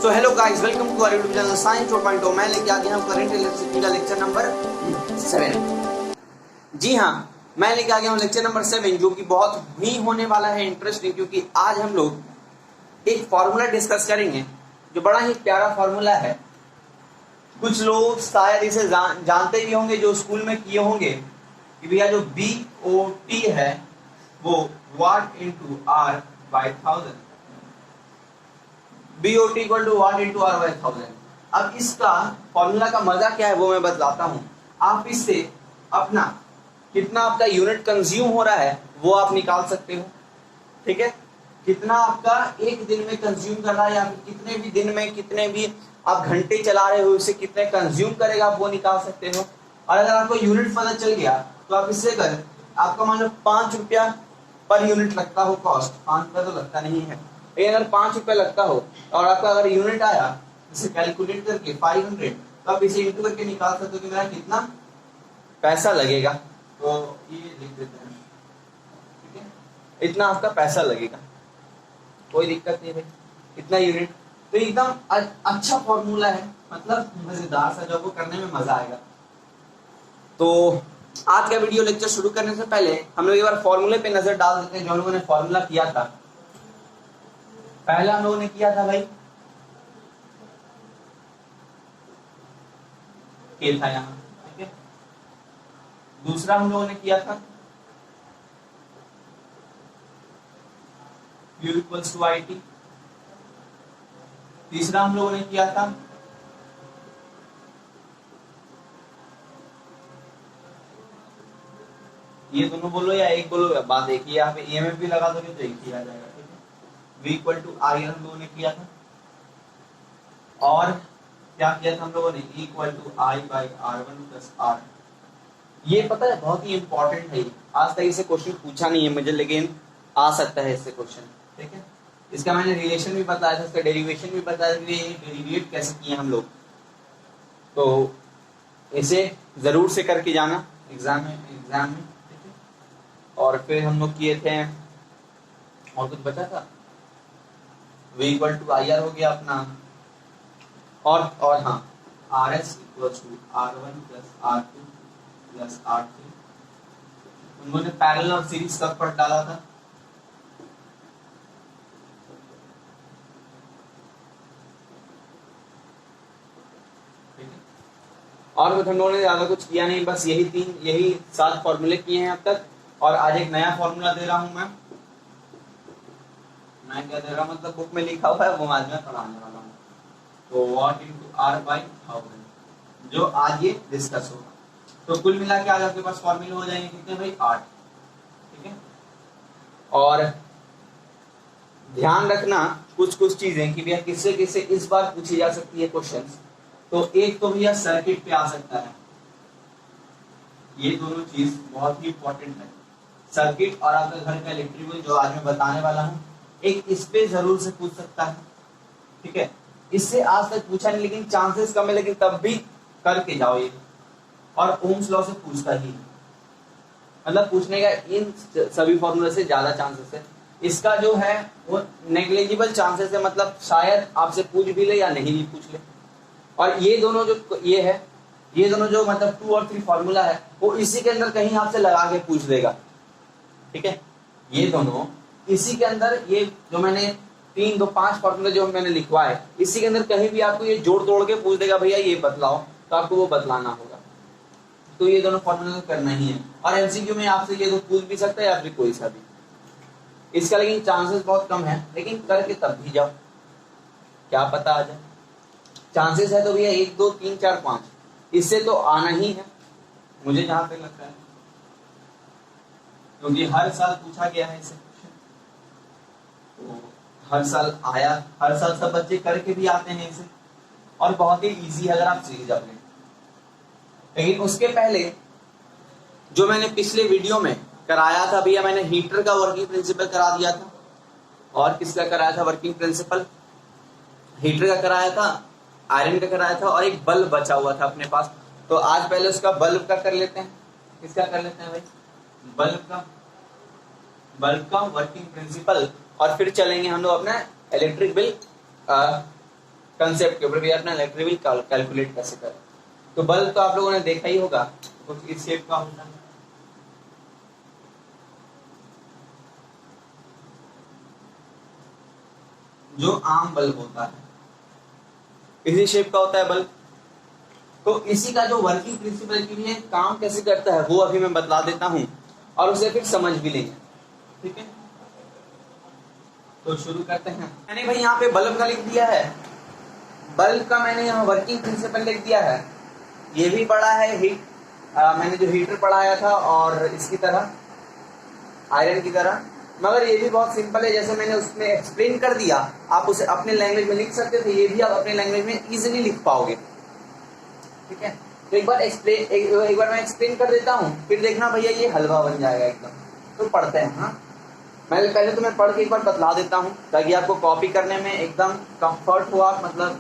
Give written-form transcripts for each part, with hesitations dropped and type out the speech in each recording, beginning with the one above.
तो hello guys, welcome to our YouTube channel science 2.0। मैं लेके आ गया हूं करंट इलेक्ट्रिसिटी का लेक्चर नंबर 7। जी हाँ, मैं लेके आ गया हूं लेक्चर नंबर 7, जो कि बहुत ही होने वाला है इंटरेस्टिंग, क्योंकि आज हम लोग एक फॉर्मूला डिस्कस करेंगे जो बड़ा ही प्यारा फॉर्मूला है। कुछ लोग शायद इसे जानते भी होंगे, जो स्कूल में किए होंगे कि भैया जो BOT है वो watt into R by 1000, BOT equal to watt into R by 1000। अब इसका फॉर्मूला का मजा क्या है वो मैं बतलाता हूं। आप इससे अपना कितना आपका यूनिट कंज्यूम हो रहा है वो आप निकाल सकते हो। ठीक है, कितना आपका एक दिन में कंज्यूम कर रहा है, या फिर कितने भी दिन में कितने भी आप घंटे चला रहे हो, इससे कितने कंज्यूम करेगा आप वो निकाल सकते हो। और अगर आपको यूनिट पता चल गया तो आप इससे अगर आपका मान लो 5 रुपया पर यूनिट लगता हो, कॉस्ट 5 रुपया तो लगता नहीं है, लेकिन अगर 5 रुपया लगता हो और आपका अगर यूनिट आया इसे कैलकुलेट करके 500, तो आप इसे इंटू करके निकाल सकते हो कि मेरा कितना पैसा लगेगा। तो ये लिख देते हैं, ठीक है, इतना आपका पैसा लगेगा, कोई दिक्कत नहीं भाई, इतना यूनिट। तो एकदम अच्छा फॉर्मूला है, मतलब मजेदार सा, जो आपको करने में मजा आएगा। तो आज का वीडियो लेक्चर शुरू करने से पहले हम लोग एक बार फॉर्मूले पे नजर डाल देते हैं, जो हम लोगों ने फॉर्मूला किया था। पहला हम लोगों ने किया था भाई के था यहाँ, ठीक है। दूसरा हम लोगों ने किया था U इक्वल्स टू IT। तीसरा हम लोगों ने किया था ये दोनों बोलो या एक बोलो, बात एक ही। यहाँ पे EMF भी लगा दोगे तो एक ही आ जाएगा, ठीक है। V इक्वल टू IR हम लोगों ने किया था, और क्या किया था हम लोगों ने, E equal to I by R1 plus R। ये पता है बहुत ही इंपॉर्टेंट है, आज तक इसे क्वेश्चन पूछा नहीं है मुझे, लेकिन आ सकता है इससे क्वेश्चन, ठीक है। इसका मैंने रिलेशन भी बताया था, इसका डेरिवेशन भी बताया था, डेरिवेट कैसे किए हम लोग, तो इसे जरूर से करके जाना एग्जाम में, ठीक है। और फिर हम लोग किए थे, और कुछ बचा था, V इक्वल टू IR हो गया अपना, और हाँ RS equal to R1 plus R2 plus R3। उन्होंने पैरेलल और सीरीज का पर डाला था, ठीक है। और कुछ हम लोगों ने ज्यादा कुछ किया नहीं, बस यही 7 फॉर्मूले किए हैं अब तक। और आज एक नया फॉर्मूला दे रहा हूं मैं क्या दे रहा हूं, मतलब बुक में लिखा हुआ है वो आज मैं पढ़ाने वाला हूँ। तो वाट इंटू आर बाई 1000, जो आज ये डिस्कस होगा। तो कुल मिला के आज आपके पास फॉर्मूले हो जाएंगे कितने भाई, 8, ठीक है। और ध्यान रखना कुछ चीजें कि भैया किससे किससे इस बार पूछी जा सकती है क्वेश्चंस। तो एक तो भैया सर्किट पे आ सकता है, ये दोनों चीज बहुत ही इंपॉर्टेंट है, सर्किट और आपका घर का इलेक्ट्रिक बिल, जो आज मैं बताने वाला हूँ। एक इस पे जरूर से पूछ सकता है, ठीक है। इससे आज तक पूछा नहीं, लेकिन चांसेस कम है, लेकिन तब भी करके जाओ ये। और ओम्स लॉ से पूछता ही, मतलब पूछने का इन सभी फॉर्मूले से ज्यादा चांसेस है। इसका जो है वो नेग्लिजिबल चांसेस है, मतलब शायद आपसे पूछ भी ले या नहीं भी पूछ ले। और ये दोनों जो ये दोनों जो मतलब 2 और 3 फॉर्मूला है, वो इसी के अंदर कहीं आपसे लगा के पूछ देगा, ठीक है। ये दोनों इसी के अंदर, ये जो मैंने 3 2 5 फॉर्मूले जो मैंने लिखवाए, इसी के अंदर कहीं भी आपको ये जोड़ तोड़ के पूछ देगा, भैया ये बतलाओ, तो आपको वो बतलाना होगा। तो ये दोनों फॉर्मूला करना ही है। और MCQ में आपसे ये तो पूछ भी सकता है या फिर कोई सा भी, इसका लेकिन चांसेस बहुत कम है, लेकिन करके तब भी जाओ, क्या पता आ जाए। चांसेस है तो भैया 1 2 3 4 5, इससे तो आना ही है मुझे जहां तक लगता है, क्योंकि हर साल पूछा गया है इसे, तो हर साल आया, हर साल सब बच्चे करके भी आते हैं इसे, और बहुत ही इजी है अगर आप सीख जाओगे। लेकिन उसके पहले जो मैंने पिछले वीडियो में कराया था भैया, मैंने हीटर का वर्किंग प्रिंसिपल करा दिया था, और किसका कराया था वर्किंग प्रिंसिपल, हीटर का कराया था, आयरन का कराया था, और एक बल्ब बचा हुआ था अपने पास। तो आज पहले उसका बल्ब का कर लेते हैं। किसका कर लेते हैं भाई, बल्ब का वर्किंग प्रिंसिपल, और फिर चलेंगे हम लोग अपना इलेक्ट्रिक बिल कंसेप्ट के ऊपर भी अपना इलेक्ट्रिक बिल कैलकुलेट कैसे करें। तो बल्ब तो आप लोगों ने देखा ही होगा, कुछ इस शेप का होता है। जो आम बल्ब होता है इसी शेप का होता है बल्ब। तो इसी का जो वर्किंग प्रिंसिपल के लिए काम कैसे करता है वो अभी मैं बतला देता हूं और उसे फिर समझ भी लेंगे, ठीक है। तो शुरू करते हैं। मैंने भाई यहाँ पे बल्ब का लिख दिया है, बल्ब का मैंने यहाँ वर्किंग प्रिंसिपल लिख दिया है। ये भी पढ़ा है हीट, मैंने जो हीटर पढ़ाया था और इसकी तरह आयरन की तरह, मगर ये भी बहुत सिंपल है। जैसे मैंने उसमें एक्सप्लेन कर दिया, आप उसे अपने लैंग्वेज में लिख सकते थे, ये भी आप अपने लैंग्वेज में इजीली लिख पाओगे, ठीक है। तो एक बार मैं एक्सप्लेन कर देता हूँ, फिर देखना भैया ये हलवा बन जाएगा एकदम। तो पढ़ते हैं। हाँ, मैं पहले तो मैं पढ़ के एक बार बतला देता हूँ ताकि आपको कॉपी करने में एकदम कंफर्ट हुआ, मतलब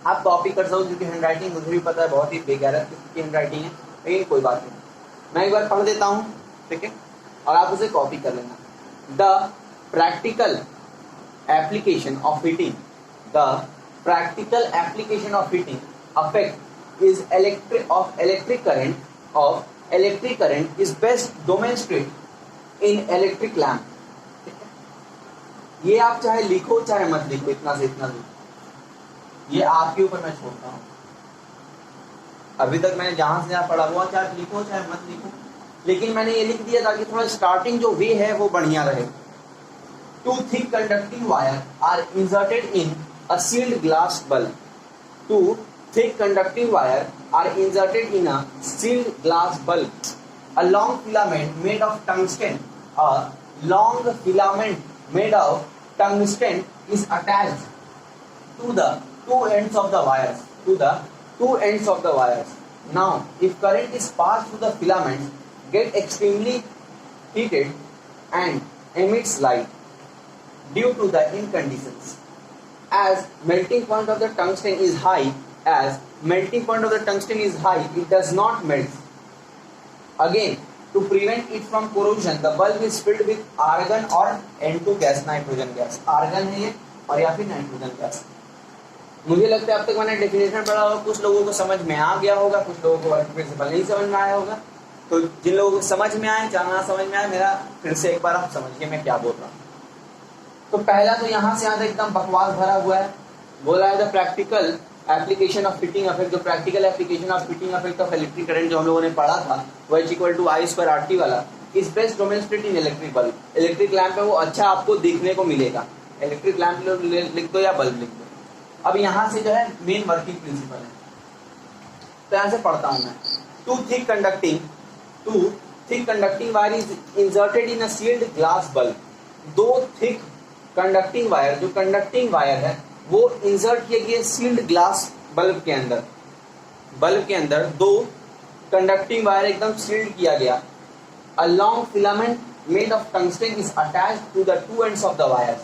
आप कॉपी कर सको, क्योंकि हैंड राइटिंग मुझे भी पता है बहुत ही बेगैरत किस्म की हैंड राइटिंग है, लेकिन कोई बात नहीं, मैं एक बार पढ़ देता हूँ, ठीक है, और आप उसे कॉपी कर लेना। The practical application of heating, the practical application of heating affect is electric current is best demonstrated in electric lamp। ये आप चाहे लिखो चाहे मत लिखो, इतना से इतना लिखो, ये आपके ऊपर मैं छोड़ता हूँ। अभी तक मैंने जहां से जहां पढ़ा हुआ, चाहे लिखो चाहे मत लिखो, लेकिन मैंने ये लिख दिया ताकि थोड़ा स्टार्टिंग जो वे है वो बढ़िया रहे। Two thick conducting wire are inserted in a sealed glass bulb. Two thick conducting wire are inserted in a sealed glass bulb. A long filament made of tungsten is attached to the two ends of the wires. Now, if current is passed through the filaments, get extremely heated and emits light due to the inconditions. As melting point of the tungsten is high, it does not melt. Again, to prevent it from corrosion, the bulb is filled with argon or N2 gas, nitrogen gas. Argon है ये और या फिर nitrogen gas. मुझे लगता है अब तक मैंने डेफिनेशन पढ़ा होगा, कुछ लोगों को समझ में आ गया होगा, कुछ लोगों को वर्किंग प्रिंसिपल नहीं समझ में आया होगा। तो जिन लोगों को समझ में आए, चाहे समझ में आए, मेरा फिर से एक बार आप समझिए मैं क्या बोल रहा हूँ। तो पहला तो यहाँ से यहाँ तक एकदम बकवास भरा हुआ है। बोला है the practical application of heating affect, जो practical application of heating affect of electric current जो हम लोगों ने पढ़ा था, वो I2RT वाला, is best demonstrated in electric bulb. Electric lamp पे वो अच्छा आपको देखने को मिलेगा। इलेक्ट्रिक लैंप लिख दो या बल्ब लिख दो। अब यहाँ से जो है मेन वर्किंग प्रिंसिपल है, तो यहाँ से पढ़ता हूँ मैं। Two thick conducting wire is inserted in a sealed glass bulb. दो थिक कंडक्टिंग वायर, जो कंडक्टिंग वायर है वो इंसर्ट किए गए सील्ड ग्लास बल्ब के अंदर दो कंडक्टिंग वायर एकदम सील्ड किया गया। A long filament made of tungsten is attached to the two ends of the wires.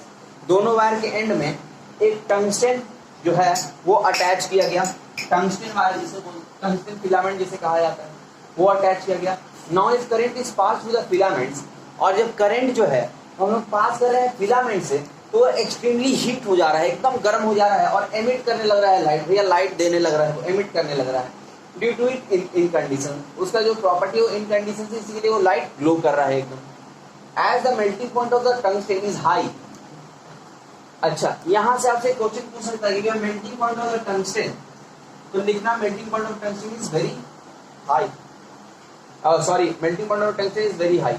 दोनों वायर के एंड में एक टंगस्टन जो है वो अटैच किया गया। टंगस्टन वायर जिसे टंगस्टन फिलामेंट जिसे कहा जाता है, वो अटैच किया गया। Now if current is pass through the filaments, और जब करंट जो है हम लोग पास कर रहे हैं फिलामेंट से, तो एक्सट्रीमली हीट हो जा रहा है, एकदम गर्म हो जा रहा है और एमिट करने लग रहा है लाइट, भैया लाइट देने लग रहा है, तो एमिट करने लग रहा है। ड्यू टू इट इनकंडीशन, उसका जो प्रॉपर्टी हो इनकंडीशन से, इसीलिए वो लाइट ग्लो कर रहा है एकदम। As the melting point of the tungsten is high. अच्छा, यहाँ से आपसे क्वेश्चन पूछ सकता है कि melting point of the tungsten, तो लिखना melting point of tungsten is very high. Sorry, melting point of tungsten is very high.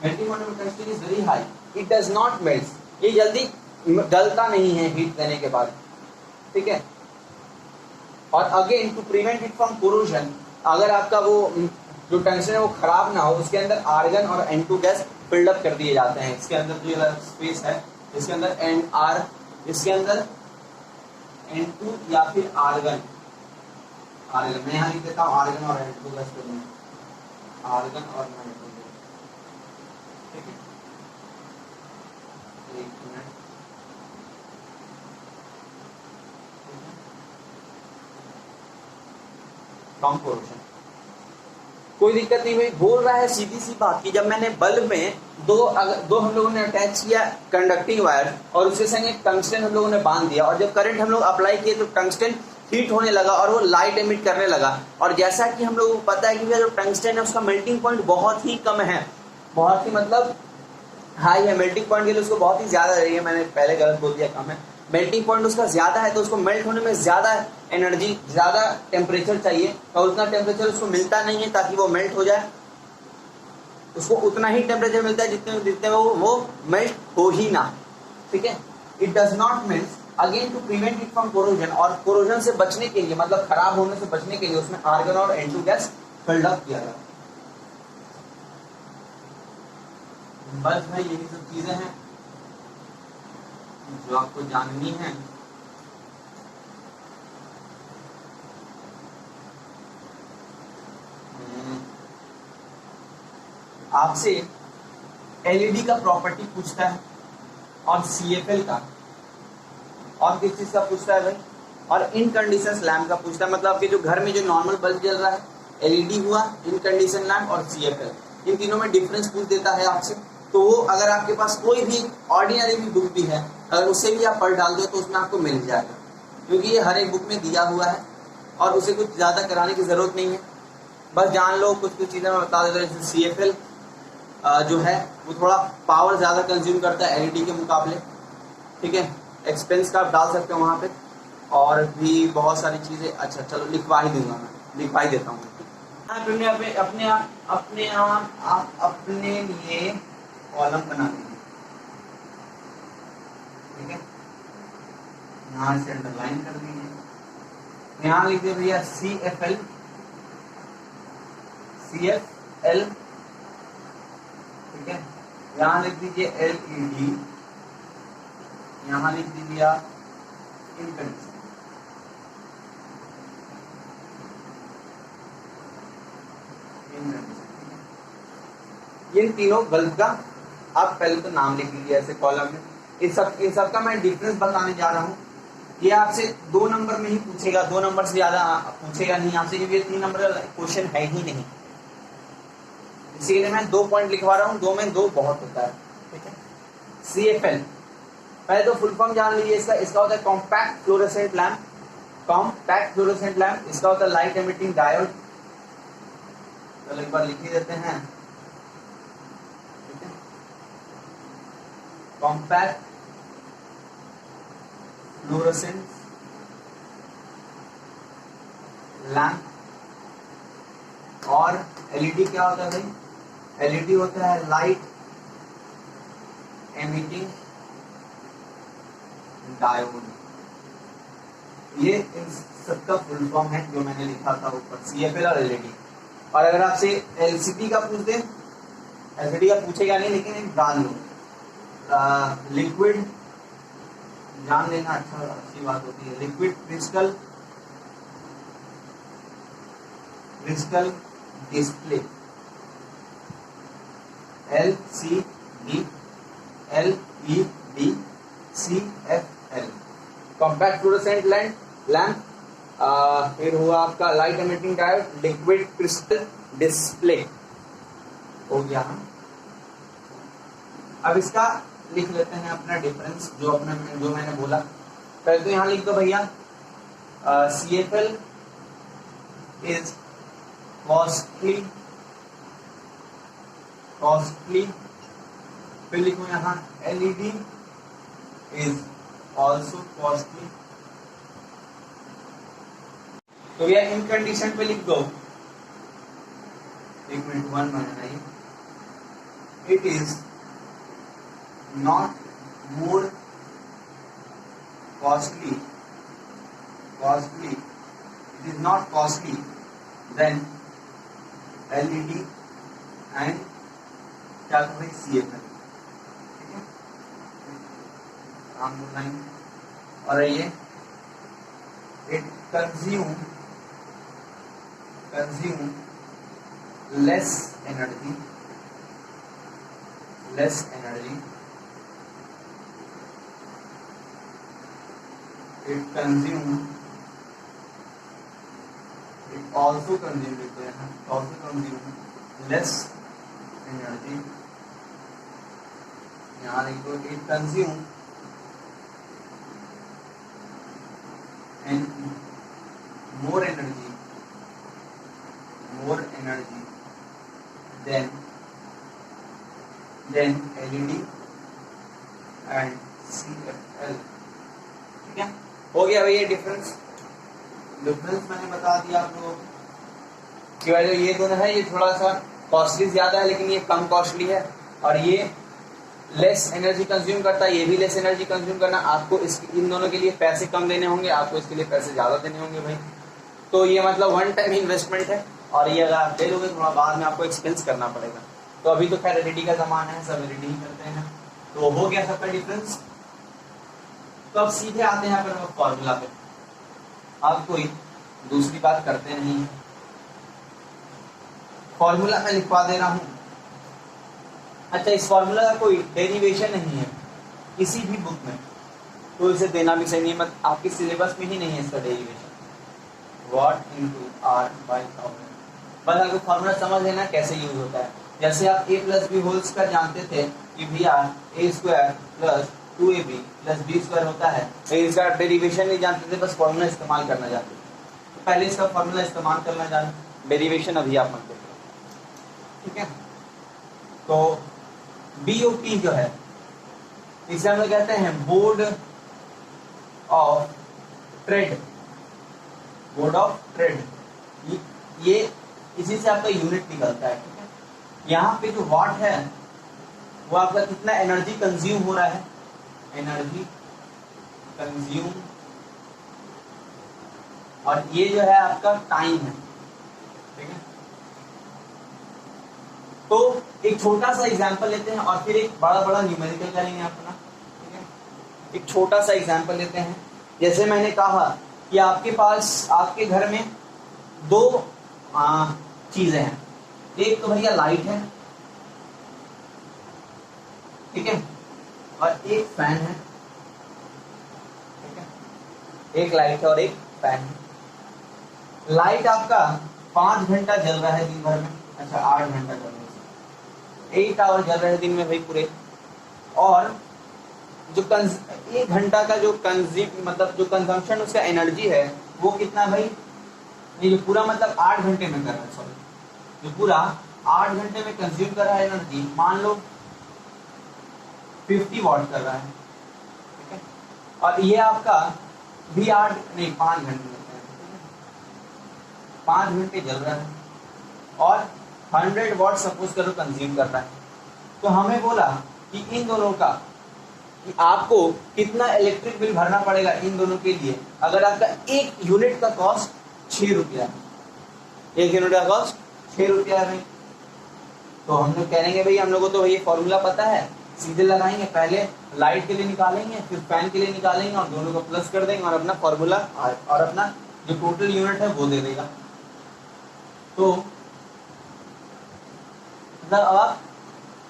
Melting point of tungsten is very high, it does not melt, ये जल्दी गलता नहीं है heat देने के बाद, ठीक है। और again to prevent it from corrosion, अगर आपका वो जो टंगस्टन है वो खराब ना हो, उसके अंदर आर्गन और N2 गैस बिल्डअप कर दिए जाते हैं। इसके अंदर जो स्पेस है, इसके अंदर इसके अंदर N2 या फिर आर्गन मैं यहाँ लिख देता हूँ आर्गन और N2 गैस, आर्गन और N2 गैस, ठीक है। एक मिनट, कम कोरोजन, कोई दिक्कत नहीं भाई। बोल रहा है सीधी सी बात कि जब मैंने बल्ब में दो हम लोगों ने अटैच किया कंडक्टिंग वायर और उसके संग एक टंगस्टन हम लोगों ने बांध दिया, और जब करंट हम लोग अप्लाई किए तो टंगस्टन हीट होने लगा और वो लाइट एमिट करने लगा। और जैसा कि हम लोगों को पता है कि जो टंगस्टन है उसका मेल्टिंग पॉइंट बहुत ही कम है, बहुत ही मतलब हाई है, मेल्टिंग पॉइंट के लिए उसको बहुत ही ज्यादा है, मैंने पहले गलत बोल दिया, कम है, मेल्टिंग पॉइंट उसका ज्यादा है, तो उसको मेल्ट होने में ज्यादा एनर्जी, ज्यादा टेम्परेचर चाहिए, और उतना टेम्परेचर उसको मिलता नहीं है ताकि वो मेल्ट हो जाए। उसको उतना ही टेम्परेचर मिलता है जितने जितने वो मेल्ट हो ही ना, ठीक है। It does not means again to prevent it from corrosion, और कोरोजन से बचने के लिए, मतलब खराब होने से बचने के लिए उसमें आर्गन और N2 गैस फिल्ड अप किया गया। बस भाई यही सब चीजें हैं जो आपको जाननी है। आपसे एलईडी का प्रॉपर्टी पूछता है और CFL का, और किस चीज का पूछता है भाई, और इनकंडीशन लैम्प का पूछता है। मतलब आपके जो घर में जो नॉर्मल बल्ब जल रहा है, एलईडी हुआ, इनकंडीशन लैम्प और CFL, इन तीनों में डिफरेंस पूछ देता है आपसे। तो वो अगर आपके पास कोई भी ऑर्डिनरी भी बुक भी है, अगर उससे भी आप पढ़ डाल दो तो उसमें आपको मिल जाएगा, क्योंकि ये हर एक बुक में दिया हुआ है और उसे कुछ ज्यादा कराने की जरूरत नहीं है। बस जान लो, कुछ कुछ चीजें मैं बता देता हूँ। जैसे CFL जो है वो थोड़ा पावर ज्यादा कंज्यूम करता है एलईडी के मुकाबले, ठीक है। एक्सपेंस का आप डाल सकते हो वहां पे, और भी बहुत सारी चीजें। अच्छा चलो लिखवा ही दूंगा, मैं लिखवा ही देता हूँ। अपने आप अपने लिए कॉलम बना दीजिए, ठीक है। यहाँ से अंडरलाइन कर दीजिए, यहाँ लिख दीजिए भैया CFL, ठीक है। यहाँ लिख दीजिए LED, यहाँ लिख दीजिए आप इनकंडीशन। ये तीनों बल्ब का आप पहले तो नाम लिख लीजिए ऐसे कॉलम में। इन सब का मैं डिफरेंस बताने जा रहा हूँ। ये आपसे 2 नंबर में ही पूछेगा, 2 नंबर से ज्यादा पूछेगा नहीं आपसे, क्योंकि 3 नंबर का क्वेश्चन है ही नहीं। इसीलिए मैं 2 पॉइंट लिखवा रहा हूँ, 2 में 2 बहुत होता है, ठीक है। CFL पहले तो फुल फॉर्म जान लीजिए इसका। इसका होता है compact fluorescent lamp, compact fluorescent lamp. इसका होता है लाइट एमिटिंग डायोड। चलो एक बार लिख ही देते हैं, कॉम्पैक्ट फ्लोरोसेंट लैम्प। और एलईडी क्या होता है भाई, एलईडी होता है लाइट एमिटिंग डायोड। ये इन सबका फुल फॉर्म है जो मैंने लिखा था ऊपर, CFL और एलईडी। और अगर आपसे LCD का पूछ दे, LCD का पूछेगा नहीं लेकिन एक जान लो, लिक्विड जान लेना अच्छी बात होती है। Liquid crystal display, LCD, LED, CFL, compact fluorescent lamp. फिर हुआ आपका light emitting diode, liquid crystal display, हो गया। अब इसका लिख लेते हैं अपना डिफरेंस, जो मैंने बोला। पहले तो यहाँ लिख दो भैया, CFL इज कॉस्टली, फिर लिखो यहाँ LED इज ऑल्सो कॉस्टली। तो यह इन कंडीशन पे लिख दो, 1 मिनट 1 बनाना है। It is not more costly, it is not costly than LED and क्या करें CFL, ठीक है। और ये it consume less energy, it consume also consume लिखते हैं, ऑल्सो कंज्यूम लेस एनर्जी, यहाँ लिख दो it consume and more energy than LED and CFL। ठीक है, हो गया भाई ये डिफरेंस मैंने बता दिया आप लोगों को कि भाई जो ये दोनों है ये थोड़ा सा कॉस्टली ज्यादा है लेकिन ये कम कॉस्टली है, और ये लेस एनर्जी कंज्यूम करता है, ये भी लेस एनर्जी कंज्यूम करना। आपको इन दोनों के लिए पैसे कम देने होंगे, आपको इसके लिए पैसे ज्यादा देने होंगे भाई। तो ये मतलब वन टाइम इन्वेस्टमेंट है, और ये अगर आप ले लोगे थोड़ा बाद में आपको एक्सपेंस करना पड़ेगा। तो अभी तो खैर एलईडी का जमाना है, सब एलईडी ही करते हैं। तो हो गया सबका डिफरेंस। तो अब सीधे आते हैं अपन फॉर्मूला पे। आप कोई दूसरी बात करते नहीं है, फॉर्मूला मैं लिखवा दे रहा हूं। अच्छा, इस फॉर्मूला का कोई डेरिवेशन नहीं है किसी भी बुक में, तो इसे देना भी सही नहीं, मत आपके सिलेबस में ही नहीं है इसका derivation. Watt into R by 1000, बस आपको फॉर्मूला समझ लेना कैसे यूज होता है। जैसे आप a plus B whole square जानते थे कि भैया a square plus 2ab plus b square होता है, तो इसका डेरिवेशन नहीं जानते थे, बस फॉर्मूला इस्तेमाल करना जानते थे। तो पहले इसका फॉर्मूला इस्तेमाल करना जान, डेरिवेशन अभी आप मत देखो, ठीक है। तो BOT जो है इसे हम लोग कहते हैं board of trade, board of trade. ये इसी से आपका यूनिट निकलता है, ठीक है। यहाँ पे जो वाट है वो आपका कितना एनर्जी कंज्यूम हो रहा है, एनर्जी कंज्यूम, और ये जो है आपका टाइम है, ठीक है। तो एक छोटा सा एग्जांपल लेते हैं और फिर एक बड़ा बड़ा न्यूमेरिकल करेंगे अपना, ठीक है। एक छोटा सा एग्जांपल लेते हैं। जैसे मैंने कहा कि आपके पास आपके घर में दो चीजें हैं, एक तो भैया लाइट है, ठीक है, और एक फैन है, ठीक है। एक लाइट है और एक फैन है। लाइट आपका 5 घंटा जल रहा है दिन भर में, अच्छा 8 घंटा जल रहा है, 8 आवर जल रहे हैं दिन में भाई पूरे। और जो 1 घंटा का जो मतलब जो कंजम्पशन उसका एनर्जी है वो कितना भाई, ये जो पूरा मतलब 8 घंटे में कर रहा है, सॉरी जो पूरा 8 घंटे में कंज्यूम कर रहा है एनर्जी, मान लो 50 वॉट कर रहा है, ठीक है। और ये आपका भी 5 घंटे में, 5 घंटे जल रहा है और 100 वॉट सपोज करो कंज्यूम कर रहा है। तो हमें बोला कि इन दोनों का कि आपको कितना इलेक्ट्रिक बिल भरना पड़ेगा इन दोनों के लिए, अगर आपका एक यूनिट का कॉस्ट 6 रुपया है, एक यूनिट का कॉस्ट 6 रुपया है भाई। तो हम लोग कहेंगे भाई हम लोगों को तो ये फॉर्मूला पता है, सीधे लगाएंगे, पहले लाइट के लिए निकालेंगे फिर फैन के लिए निकालेंगे और दोनों को प्लस कर देंगे और अपना फॉर्मूला और अपना जो टोटल यूनिट है वो दे देगा। तो मतलब अब आप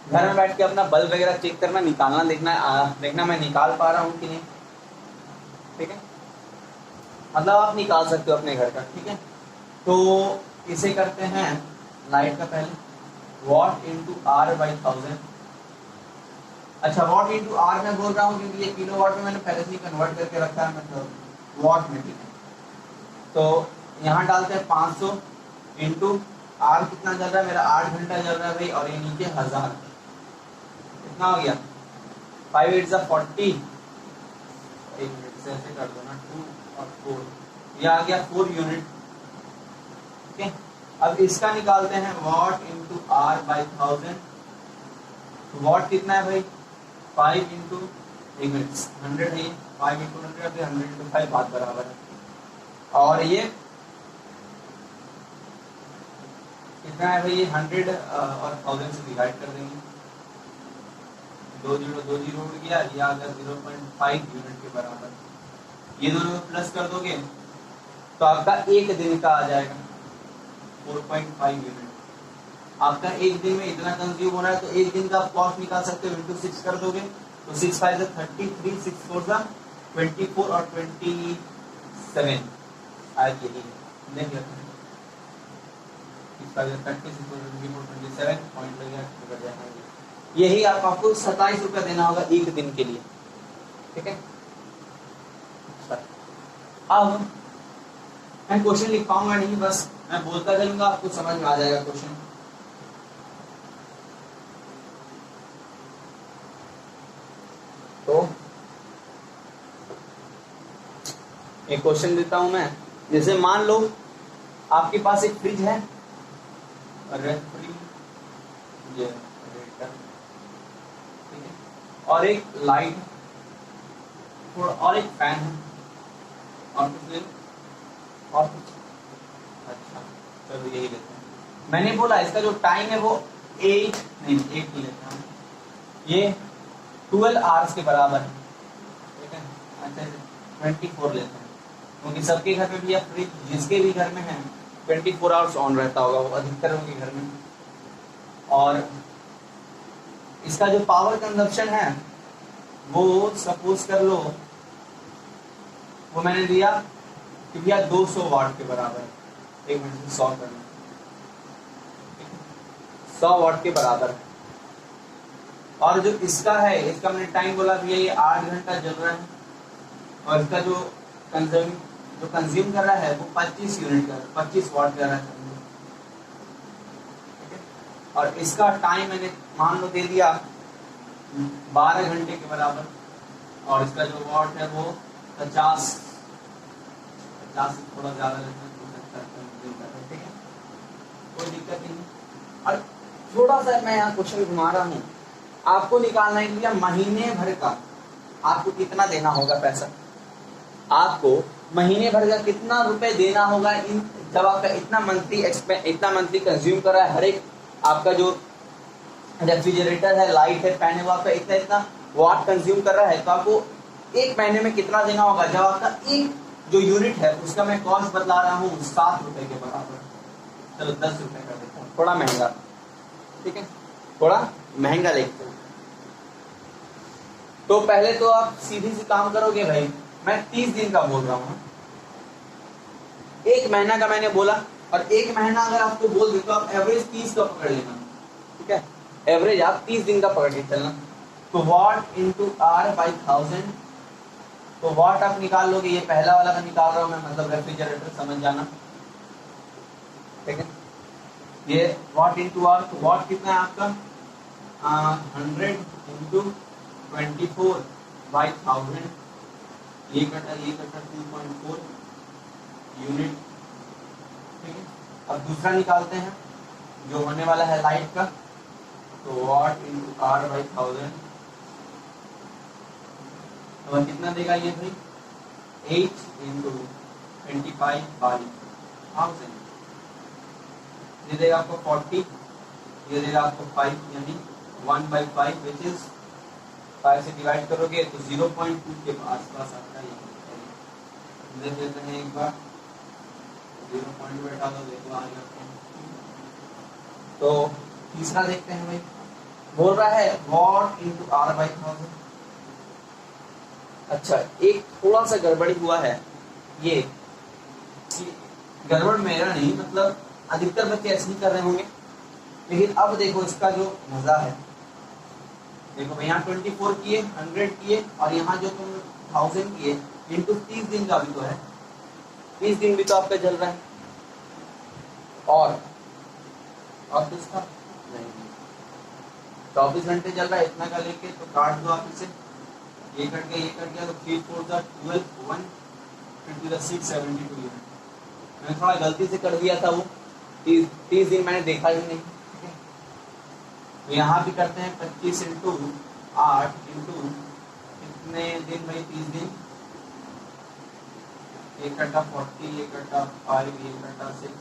घर में बैठ के अपना बल्ब वगैरह चेक करना, निकालना, देखना मैं निकाल पा रहा हूँ कि नहीं, ठीक है। मतलब आप निकाल सकते हो अपने घर का, ठीक है। तो इसे करते हैं लाइट का पहले वॉट इंटू आर बाई 1000। अच्छा वॉट इंटू आर में बोल रहा हूँ क्योंकि ये किलो वॉट में मैंने पहले से ही कन्वर्ट करके रखा है, मतलब वॉट में, ठीक है। तो यहाँ डालते हैं 500 इंटू आर कितना चल रहा है मेरा, 8 घंटा चल रहा है भाई, और ये नीचे 1000 कितना हो गया, 5 8 जा 40, एक मिनट से ऐसे कर दो ना, 2 और 4, ये आ गया 4 यूनिट, ठीक है। अब इसका निकालते हैं watt into R by 1000। Watt कितना है भाई, 5 इंटू 100 है, 5 इंटू 100 100 इंटू 5 बात बराबर है। और ये कितना है भाई, ये 100 और 1000 से डिवाइड कर देंगे, 2 जीरो उड़ गया, ये आ गया 0.5 यूनिट के बराबर। ये दोनों प्लस कर दोगे तो आपका एक दिन का आ जाएगा 4.5 यूनिट। आपका एक दिन में इतना कंज्यूम हो रहा है, तो एक दिन का आप कॉस्ट निकाल सकते हो, इंटू 6 कर दोगे तो 6 5 33, 6 4 24 और 27 शायद यही देख लेते हैं। इसका 27 पॉइंट लगेगा। यही आपको 27 रुपया देना होगा एक दिन के लिए, ठीक है। अब मैं क्वेश्चन लिख पाऊंगा नहीं, बस मैं बोलता चलूंगा, आपको समझ में आ जाएगा क्वेश्चन। तो एक क्वेश्चन देता हूं मैं, जैसे मान लो आपके पास एक फ्रिज है, रेफ्रिजरेटर, ठीक है, और एक लाइट और एक फैन है, और कुछ ले, और कुछ, अच्छा चलो यही लेते हैं। मैंने बोला इसका जो टाइम है वो 8 नहीं 8 ही लेते हैं, ये 12 आवर्स के बराबर है, ठीक है। अच्छा 24 लेते हैं, क्योंकि सबके घर में भी या फ्रिज जिसके भी घर में है 24 आवर्स ऑन रहता होगा, वो अधिकतर उनके घर में। और इसका जो पावर कंजप्शन है वो सपोज कर लो, वो मैंने दिया कि भैया 200 वाट के बराबर है, एक मिनट से 100 करना, 100 वाट के बराबर है। और जो इसका है, इसका मैंने टाइम बोला भैया ये 8 घंटा जल रहा है, और इसका जो कंज्यूम कर रहा है वो 25 यूनिट का, 25 वाट कर रहा है, ठीक है। और इसका टाइम मैंने मान लो दे दिया 12 घंटे के बराबर, और इसका जो वाट है वो 50 से थोड़ा ज्यादा लगता है, ठीक है, कोई दिक्कत नहीं। और थोड़ा सा मैं यहाँ क्वेश्चन घुमा रहा हूँ, आपको निकालना है कि महीने भर का आपको कितना देना होगा पैसा, आपको महीने भर का कितना रुपए देना होगा इन, जब आपका इतना मंथली कंज्यूम कर रहा है, हर एक आपका जो रेफ्रिजरेटर है, लाइट है, फैन है, वो आपका इतना वाट कंज्यूम कर रहा है, तो आपको एक महीने में कितना देना होगा, जब आपका एक जो यूनिट है उसका मैं कॉस्ट बतला रहा हूँ 7 रुपए के बराबर, चलो 10 रुपए कर देता हूँ, थोड़ा महंगा, ठीक है, थोड़ा महंगा लेते हैं। तो पहले तो आप सीधी सी काम करोगे भाई, मैं 30 दिन का बोल रहा हूँ, एक महीना का मैंने बोला, और एक महीना अगर आपको बोल दे तो आप एवरेज 30 का पकड़ लेना, ठीक है, एवरेज आप 30 दिन का पकड़ के चलना। तो वाट इंटू आर बाई 1000, तो वाट आप निकाल लोगे, ये पहला वाला का निकाल रहा हूं मैं, मतलब रेफ्रिजरेटर, समझ जाना, ठीक है। ये वाट इंटू आर, तो वाट कितना है आपका 100 इंटू 24 बाई 1000, ये कटा 2.4 यूनिट, ठीक है। अब दूसरा निकालते हैं जो होने वाला है लाइट का, तो वाट इंटू आर बाई 1000, तो कितना देगा ये भाई 8 इंटू 25 बाई 1000, ये देगा आपको 40, ये देगा आपको 5, यानी 1/5, विच इज 5 से डिवाइड करोगे तो 0.2 के आसपास आता है। देख लेते हैं एक बार, 0 पॉइंट बैठा दो, देखो आ गया। तो तीसरा देखते हैं भाई, बोल रहा है वॉट इंटू आर बाई 1000। अच्छा, एक थोड़ा सा गड़बड़ी हुआ है, ये गड़बड़ मेरा नहीं, मतलब अधिकतर बच्चे ऐसे ही कर रहे होंगे, लेकिन अब देखो इसका जो मजा है, देखो यहाँ 24 किए, 100 किए, और यहाँ जो तुम 1000 किए इंटू 30 दिन का भी तो है, 30 दिन भी तो आपका चल रहा है, और किसका नहीं, 24 घंटे चल रहा है, इतना का लेके तो काट दो आप इसे, ये कट गया तो 3 4 12 1 फिर 672 यूनिट। मैंने थोड़ा गलती से कर दिया था, वो 30 दिन मैंने देखा ही नहीं, ठीक है। तो यहाँ भी करते हैं 25 इंटू 8 इंटू कितने दिन भाई, 30 दिन, एक कट्टा 40, एक कट्टा 5, एक कट्टा 6,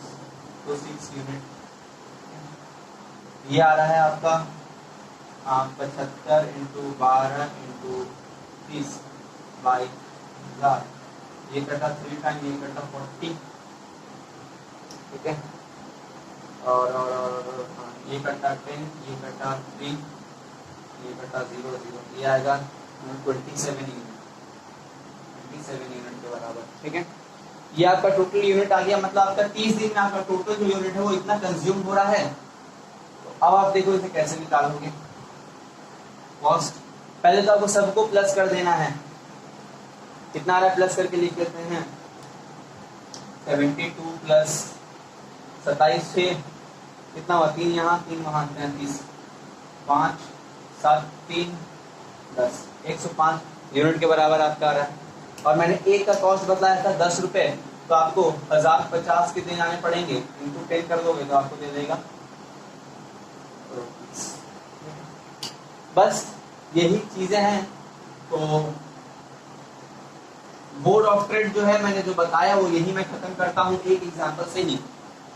तो 6 यूनिट। ये आ रहा है आपका 75 इंटू 12 इंटू 30 बाई 1000, ये कटा 3 टाइम, ये कटा 40, ठीक है, और ये कटा 10, ये कटा 3, ये कटा 0 0, ये आएगा 27 यूनिट, 27 यूनिट के बराबर, ठीक है। ये आपका टोटल यूनिट आ गया, मतलब आपका 30 दिन में आपका टोटल जो यूनिट है वो इतना कंज्यूम हो रहा है। तो अब आप देखो इसे कैसे निकालोगे कॉस्ट। पहले तो आपको सबको प्लस कर देना है, कितना आ रहा है प्लस करके लिख लेते हैं 72 प्लस 27 से कितना हुआ 3 यहाँ 3 वहाँ 33 5 7 3 10 105 यूनिट के बराबर आपका आ रहा है। और मैंने एक का कॉस्ट बताया था 10 रुपए, तो आपको 1050 कितने जाने पड़ेंगे इंटू 10 कर दोगे तो आपको दे देगा। बस यही चीजें हैं। तो बोर्ड ऑफ ट्रेड जो है मैंने जो बताया वो यही मैं खत्म करता हूँ एक एग्जांपल से ही।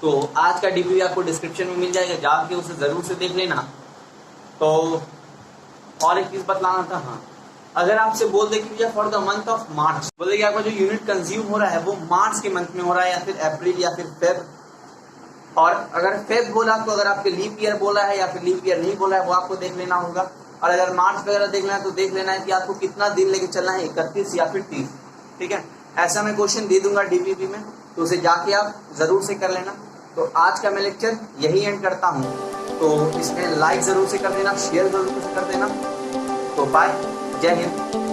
तो आज का डीपीवी आपको डिस्क्रिप्शन में मिल जाएगा, जाके उसे जरूर से देख लेना। तो और एक चीज बतलाना था, हाँ, अगर आपसे बोल दे कि भैया for the month of March, बोले कि आपका जो यूनिट कंज्यूम हो रहा है वो मार्च के मंथ में हो रहा है या फिर अप्रैल या फिर फेब, और अगर फेब बोला तो अगर आपके लीप ईयर बोला है या फिर लीप ईयर नहीं बोला है वो आपको देख लेना होगा। और अगर मार्च वगैरह देखना है तो देख लेना है कि आपको कितना दिन लेके चलना है, 31 या फिर 30, ठीक है। ऐसा मैं क्वेश्चन दे दूंगा डीपीपी में, तो उसे जाके आप जरूर से कर लेना। तो आज का मैं लेक्चर यही एंड करता हूँ। तो इसमें लाइक जरूर से कर देना, शेयर जरूर से कर देना। तो बाय, जय हिंद।